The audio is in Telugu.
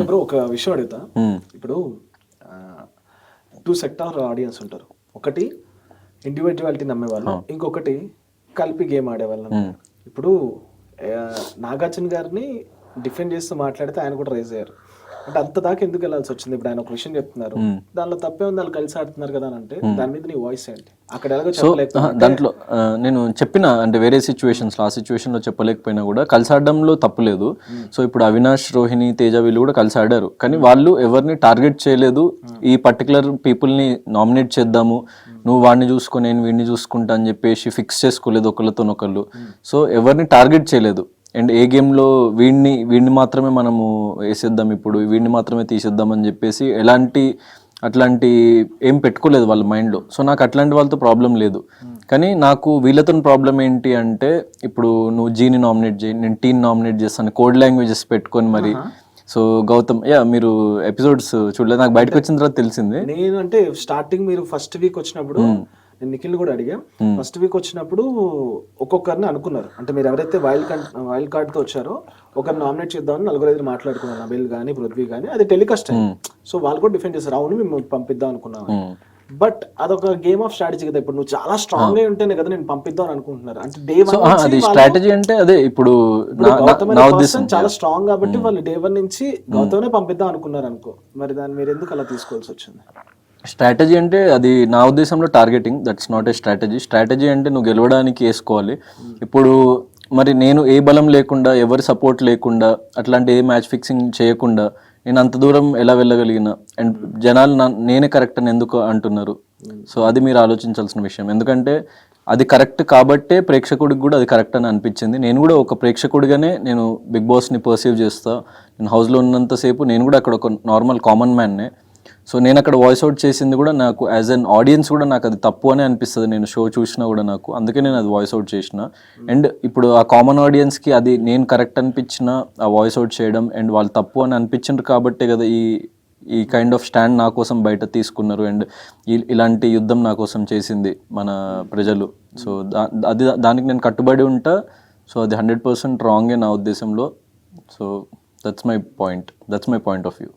బ్రో ఒక విషయం అడుగుతా. ఇప్పుడు 2 సెక్టార్ ఆడియన్స్ ఉంటారు. ఒకటి ఇండివిజువాలిటీ నమ్మేవాళ్ళు, ఇంకొకటి కలిపి గేమ్ ఆడేవాళ్ళు. ఇప్పుడు నాగార్జున గారిని డిఫెండ్ చేస్తూ మాట్లాడితే ఆయన కూడా రైజ్ అయ్యారు. అంటే అంత దాకా ఎందుకు వెళ్ళాల్సి వచ్చింది? ఇప్పుడు ఆయన ఒక విషయం చెప్తున్నారు, దానిలో తప్పే ఉంది, వాళ్ళు కలిసి ఆడుతున్నారు కదా అని అంటే దాని మీద నీ వాయిస్ ఏంటి? అక్కడ ఎలాగో చెప్పలేకపోతే దాంట్లో నేను చెప్పిన అంటే వేరే సిచ్యువేషన్స్ ఆ సిచ్యువేషన్లో చెప్పలేకపోయినా కూడా కలిసి ఆడడంలో తప్పు లేదు. సో ఇప్పుడు అవినాష్, రోహిణి, తేజ వీళ్ళు కూడా కలిసి ఆడారు, కానీ వాళ్ళు ఎవరిని టార్గెట్ చేయలేదు. ఈ పర్టికులర్ పీపుల్ని నామినేట్ చేద్దాము, నువ్వు వాడిని చూసుకో నేను వీడిని చూసుకుంటా అని చెప్పేసి ఫిక్స్ చేసుకోలేదు ఒకళ్ళతోనొకళ్ళు. సో ఎవరిని టార్గెట్ చేయలేదు. అండ్ ఏ గేమ్లో వీడిని మాత్రమే మనము వేసేద్దాం, ఇప్పుడు వీడిని మాత్రమే తీసేద్దాం అని చెప్పేసి అట్లాంటి ఏం పెట్టుకోలేదు వాళ్ళ మైండ్లో. సో నాకు అట్లాంటి వాళ్ళతో ప్రాబ్లం లేదు. కానీ నాకు వీళ్ళతో ప్రాబ్లం ఏంటి అంటే, ఇప్పుడు నువ్వు జీని నామినేట్ చేయి, నేను టీని నామినేట్ చేస్తాను, కోడ్ లాంగ్వేజెస్ పెట్టుకొని మరి. సో గౌతమ్, మీరు ఎపిసోడ్స్ చూడలేదు, నాకు బయటకు వచ్చిన తర్వాత తెలిసింది. నేను అంటే స్టార్టింగ్ మీరు ఫస్ట్ వీక్ వచ్చినప్పుడు నేను నిఖిల్ కూడా అడిగా. ఫస్ట్ వీక్ వచ్చినప్పుడు ఒక్కొక్కరిని అనుకున్నారు, అంటే మీరు ఎవరైతే వైల్డ్ కార్డ్ తో వచ్చారో ఒకరిని నామినేట్ చేద్దామని 4-5 మాట్లాడుకున్నారు, నబిల్ కానీ పృథ్వీ కానీ. అది టెలికాస్ట్ అయింది. సో వాళ్ళు కూడా డిఫెండ్ చేస్తారు, అవును మేము పంపిద్దాం అనుకున్నాం. బట్ అదొక గేమ్ ఆఫ్ స్ట్రాటజీ కదా. ఇప్పుడు నువ్వు చాలా స్ట్రాంగ్ గా ఉంటేనే కదా నేను పంపిద్దాం అనుకుంటున్నారు. అంటే డే అది స్ట్రాటజీ అంటే అదే. ఇప్పుడు చాలా స్ట్రాంగ్ కాబట్టి వాళ్ళు డే 1 నుంచి గౌతమ్నే పంపిద్దాం అనుకున్నారు అనుకో, మరి దాన్ని మీరు ఎందుకు అలా తీసుకోవాల్సి వచ్చింది? స్ట్రాటజీ అంటే అది నా ఉద్దేశంలో targeting, that's not a strategy. Strategy అంటే నువ్వు గెలవడానికి వేసుకోవాలి. ఇప్పుడు మరి నేను ఏ బలం లేకుండా, ఎవరి సపోర్ట్ లేకుండా, అట్లాంటి ఏ మ్యాచ్ ఫిక్సింగ్ చేయకుండా నేను అంత దూరం ఎలా వెళ్ళగలిగిన? అండ్ జనాలు నేనే కరెక్ట్ అని ఎందుకు అంటున్నారు? సో అది మీరు ఆలోచించాల్సిన విషయం. ఎందుకంటే అది కరెక్ట్ కాబట్టే ప్రేక్షకుడికి కూడా అది కరెక్ట్ అని అనిపించింది. నేను కూడా ఒక ప్రేక్షకుడిగానే నేను బిగ్ బాస్ని పర్సీవ్ చేస్తా. నేను హౌస్లో ఉన్నంతసేపు నేను కూడా అక్కడ ఒక నార్మల్ కామన్ మ్యాన్నే. సో నేను అక్కడ వాయిస్ అవుట్ చేసింది కూడా నాకు యాజ్ అన్ ఆడియన్స్ కూడా నాకు అది తప్పు అనే అనిపిస్తుంది. నేను షో చూసినా కూడా నాకు అందుకే నేను అది వాయిస్ అవుట్ చేసిన. అండ్ ఇప్పుడు ఆ కామన్ ఆడియన్స్కి అది నేను కరెక్ట్ అనిపించిన ఆ వాయిస్ అవుట్ చేయడం, అండ్ వాళ్ళు తప్పు అని అనిపించారు కాబట్టే కదా ఈ కైండ్ ఆఫ్ స్టాండ్ నా కోసం బయట తీసుకున్నారు. అండ్ ఇలాంటి యుద్ధం నా కోసం చేసింది మన ప్రజలు. సో దానికి నేను కట్టుబడి ఉంటా. సో అది 100% రాంగే నా ఉద్దేశంలో. So that's my point of view.